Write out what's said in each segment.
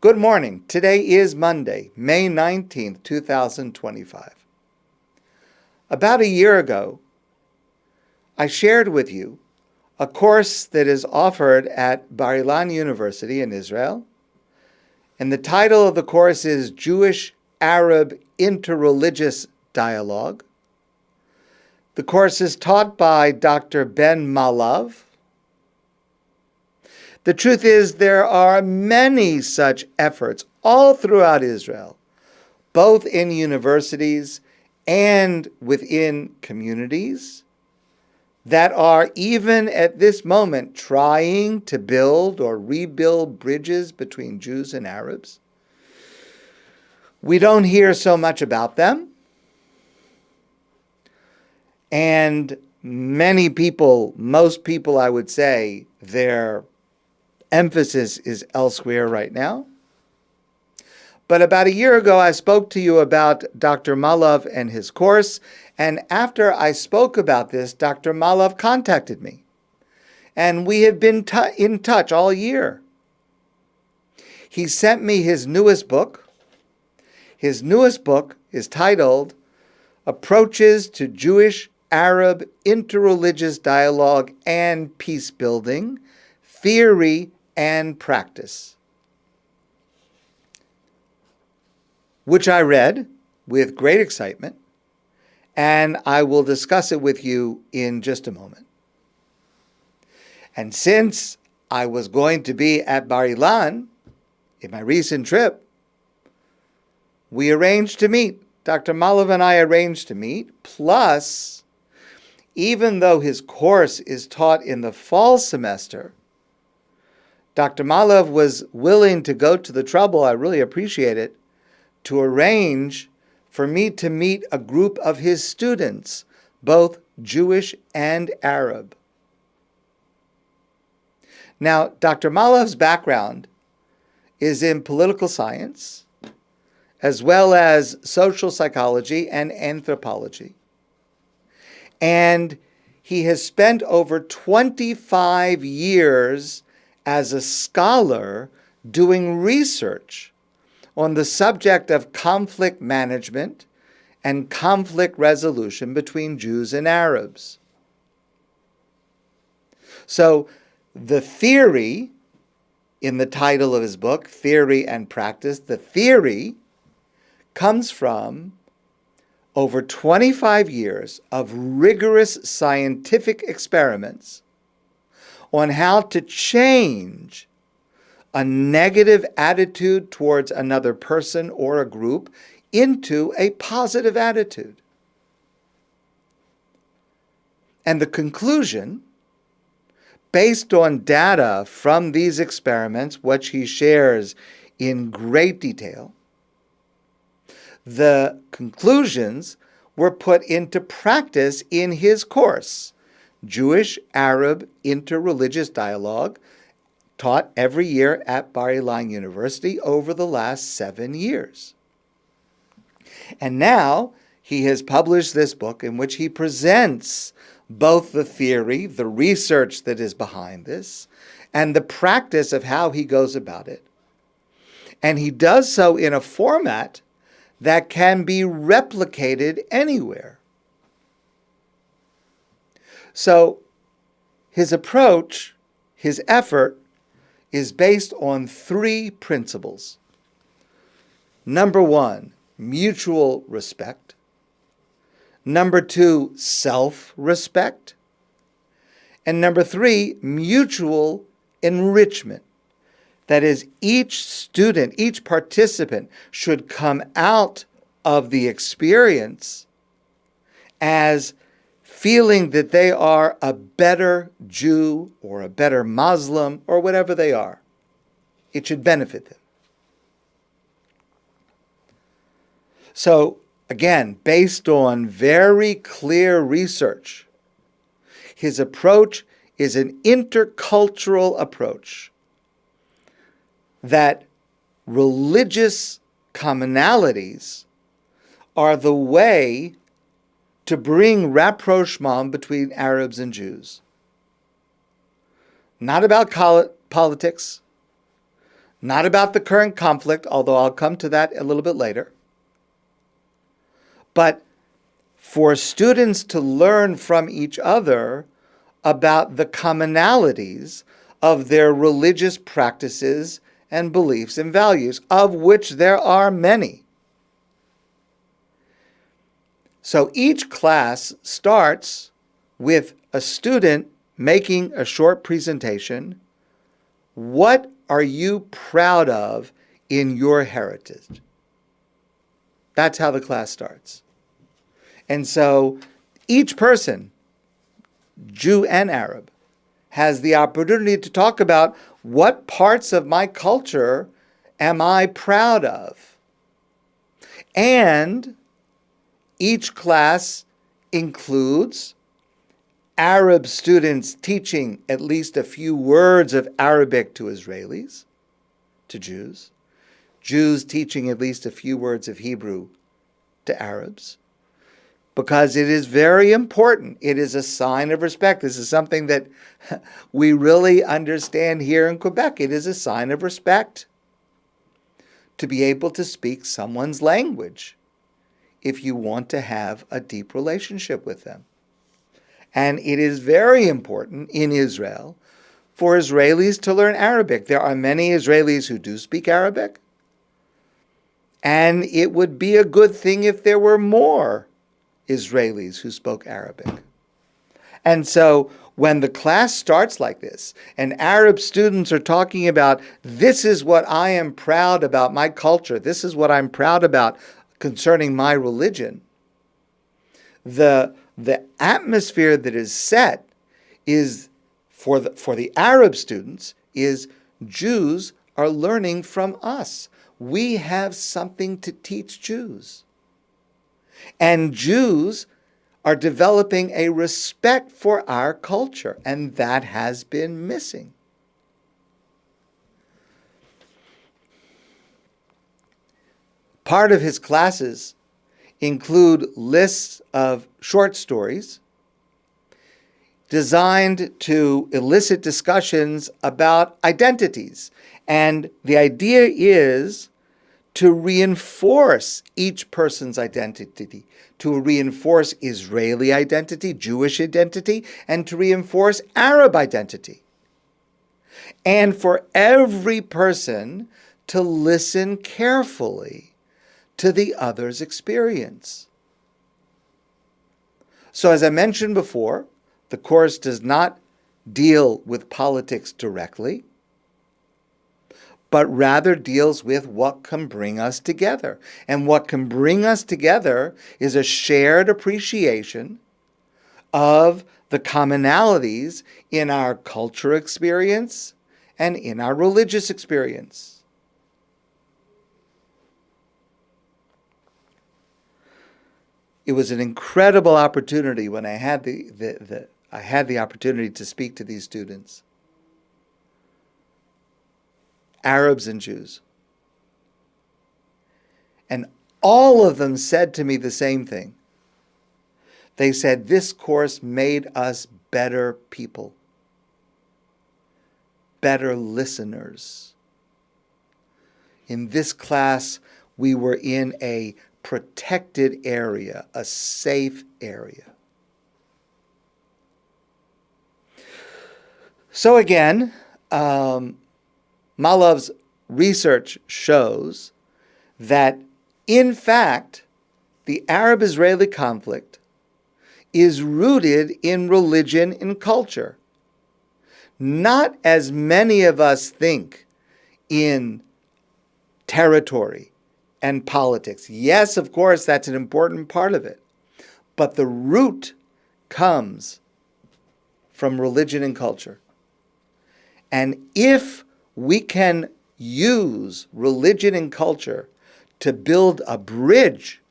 Good morning. Today is Monday, May 19th, 2025. About a year ago, I shared with you a course that is offered at Bar Ilan University in Israel, and the title of the course is Jewish-Arab Interreligious Dialogue. The course is taught by Dr. Ben Mollov. The truth is, there are many such efforts all throughout Israel, both in universities and within communities, that are even at this moment trying to build or rebuild bridges between Jews and Arabs. We don't hear so much about them. And many people, most people, I would say, their emphasis is elsewhere right now. But about a year ago, I spoke to you about Dr. Mollov and his course, and after I spoke about this, Dr. Mollov contacted me, and we have been in touch all year. He sent me his newest book. His newest book is titled Approaches to Jewish-Arab Interreligious Dialogue and Peacebuilding, Theory and Practice, which I read with great excitement, and I will discuss it with you in just a moment. And since I was going to be at Bar Ilan in my recent trip, we arranged to meet. Dr. Mollov and I arranged to meet, plus, even though his course is taught in the fall semester, Dr. Mollov was willing to go to the trouble, I really appreciate it, to arrange for me to meet a group of his students, both Jewish and Arab. Now, Dr. Mollov's background is in political science, as well as social psychology and anthropology. And he has spent over 25 years as a scholar doing research on the subject of conflict management and conflict resolution between Jews and Arabs. So the theory in the title of his book, Theory and Practice, the theory comes from over 25 years of rigorous scientific experiments on how to change a negative attitude towards another person or a group into a positive attitude. And the conclusion, based on data from these experiments, which he shares in great detail, the conclusions were put into practice in his course, Jewish-Arab Interreligious Dialogue, taught every year at Bar Ilan University over the last 7 years. And now he has published this book in which he presents both the theory, the research that is behind this, and the practice of how he goes about it. And he does so in a format that can be replicated anywhere. So his approach, his effort, is based on 3 principles. Number 1, mutual respect. Number 2, self-respect. And number 3, mutual enrichment. That is, each student, each participant should come out of the experience as feeling that they are a better Jew or a better Muslim or whatever they are. It should benefit them. So, again, based on very clear research, his approach is an intercultural approach that religious commonalities are the way to bring rapprochement between Arabs and Jews. Not about politics, not about the current conflict, although I'll come to that a little bit later, but for students to learn from each other about the commonalities of their religious practices and beliefs and values, of which there are many. So each class starts with a student making a short presentation. What are you proud of in your heritage? That's how the class starts. And so each person, Jew and Arab, has the opportunity to talk about what parts of my culture am I proud of. And each class includes Arab students teaching at least a few words of Arabic to Israelis, to Jews, Jews teaching at least a few words of Hebrew to Arabs, because it is very important. It is a sign of respect. This is something that we really understand here in Quebec. It is a sign of respect to be able to speak someone's language if you want to have a deep relationship with them. And it is very important in Israel for Israelis to learn Arabic. There are many Israelis who do speak Arabic, and it would be a good thing if there were more Israelis who spoke Arabic. And so when the class starts like this, and Arab students are talking about, this is what I am proud about my culture, this is what I'm proud about concerning my religion, the atmosphere that is set is, for the Arab students, is Jews are learning from us. We have something to teach Jews. And Jews are developing a respect for our culture, and that has been missing. Part of his classes include lists of short stories designed to elicit discussions about identities. And the idea is to reinforce each person's identity, to reinforce Israeli identity, Jewish identity, and to reinforce Arab identity. And for every person to listen carefully to the other's experience. So as I mentioned before, the course does not deal with politics directly, but rather deals with what can bring us together. And what can bring us together is a shared appreciation of the commonalities in our cultural experience and in our religious experience. It was an incredible opportunity when I had the opportunity to speak to these students, Arabs and Jews. And all of them said to me the same thing. They said, this course made us better people, better listeners. In this class, we were in a protected area, a safe area. So again, Mollov's research shows that, in fact, the Arab-Israeli conflict is rooted in religion and culture. Not as many of us think in territory and politics. Yes, of course, that's an important part of it. But the root comes from religion and culture. And if we can use religion and culture to build a bridge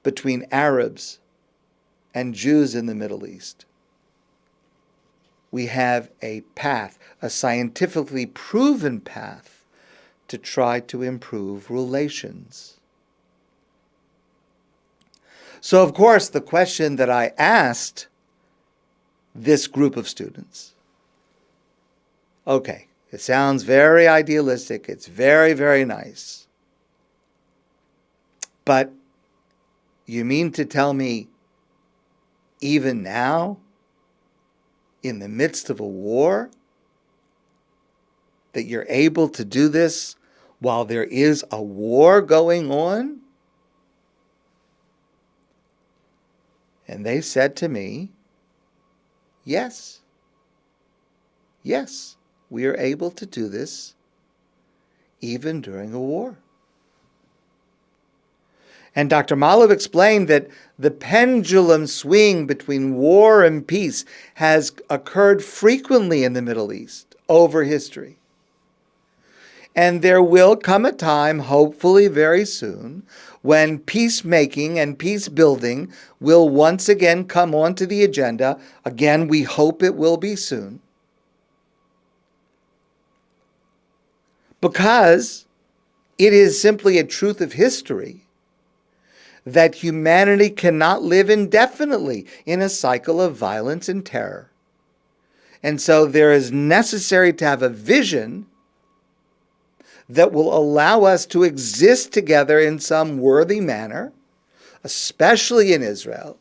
between Arabs and Jews in the Middle East, we have a path, a scientifically proven path, to try to improve relations. So, of course, the question that I asked this group of students, okay, It sounds very idealistic. It's very, very nice. But you mean to tell me even now, in the midst of a war, that you're able to do this while there is a war going on? And they said to me, yes, we are able to do this even during a war. And Dr. Mollov explained that the pendulum swing between war and peace has occurred frequently in the Middle East over history. And there will come a time, hopefully very soon, when peacemaking and peace building will once again come onto the agenda. Again, we hope it will be soon. Because it is simply a truth of history that humanity cannot live indefinitely in a cycle of violence and terror. And so there is necessary to have a vision that will allow us to exist together in some worthy manner, especially in Israel,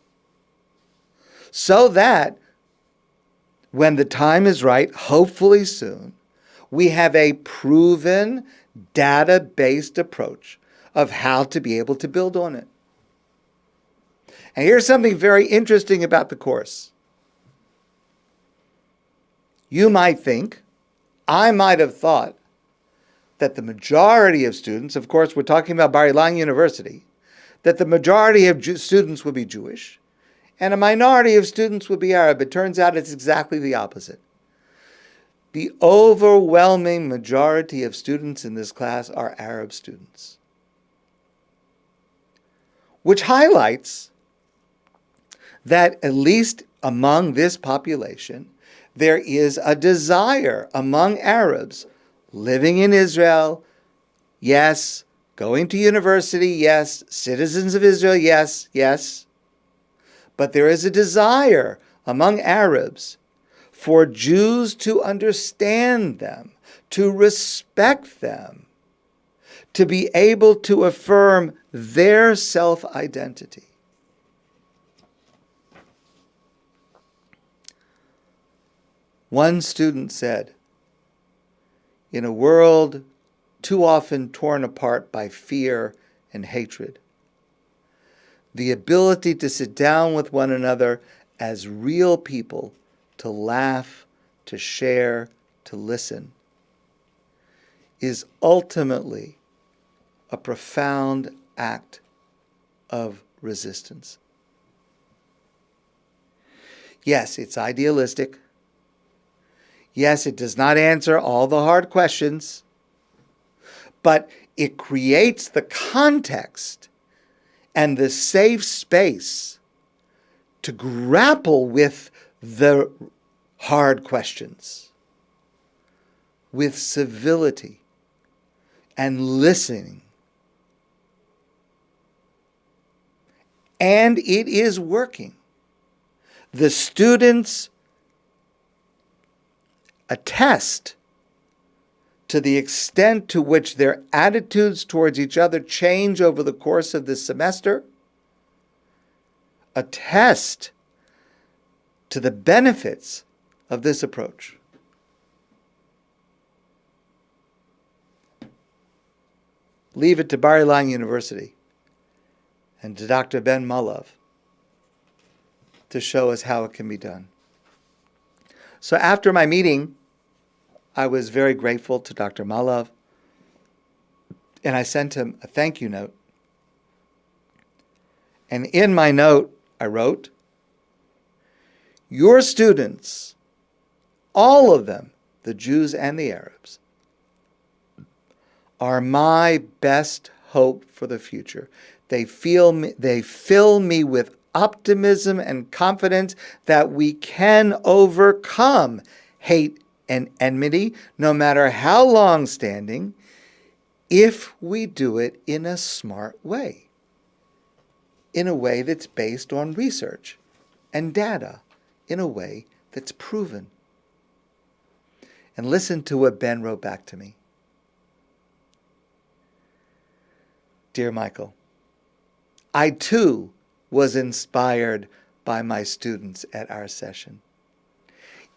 so that when the time is right, hopefully soon, we have a proven, data-based approach of how to be able to build on it. And here's something very interesting about the course. You might think, I might have thought, that the majority of students, of course we're talking about Bar Ilan University, that the majority of students would be Jewish and a minority of students would be Arab. It turns out it's exactly the opposite. The overwhelming majority of students in this class are Arab students, which highlights that at least among this population, there is a desire among Arabs living in Israel, yes. Going to university, yes. Citizens of Israel, yes. But there is a desire among Arabs for Jews to understand them, to respect them, to be able to affirm their self-identity. One student said, in a world too often torn apart by fear and hatred, the ability to sit down with one another as real people, to laugh, to share, to listen, is ultimately a profound act of resistance. Yes, it's idealistic. Yes, it does not answer all the hard questions, but it creates the context and the safe space to grapple with the hard questions with civility and listening. And it is working. The students attest to the extent to which their attitudes towards each other change over the course of this semester, attest to the benefits of this approach. Leave it to Bar Ilan University and to Dr. Ben Mollov to show us how it can be done. So after my meeting, I was very grateful to Dr. Mollov, and I sent him a thank you note. And in my note, I wrote, your students, all of them, the Jews and the Arabs, are my best hope for the future. They fill me with optimism and confidence that we can overcome hate and enmity, no matter how long-standing, if we do it in a smart way, in a way that's based on research and data, in a way that's proven. And listen to what Ben wrote back to me. Dear Michael, I too was inspired by my students at our session.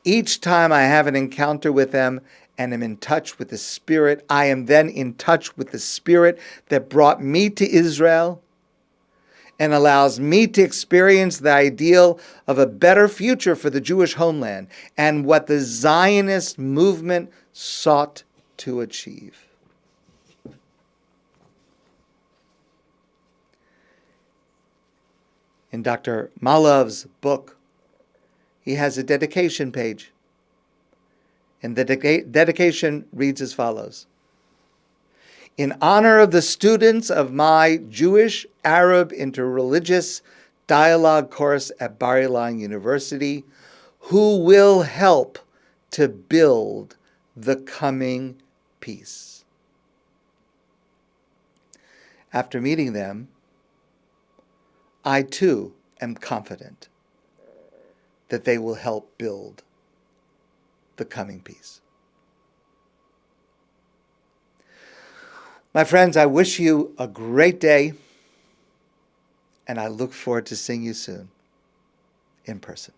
Each time I have an encounter with them and am in touch with the Spirit, I am then in touch with the Spirit that brought me to Israel and allows me to experience the ideal of a better future for the Jewish homeland and what the Zionist movement sought to achieve. In Dr. Mollov's book, he has a dedication page. And the dedication reads as follows. In honor of the students of my Jewish-Arab Interreligious Dialogue course at Bar Ilan University, who will help to build the coming peace. After meeting them, I too am confident that they will help build the coming peace. My friends, I wish you a great day, and I look forward to seeing you soon in person.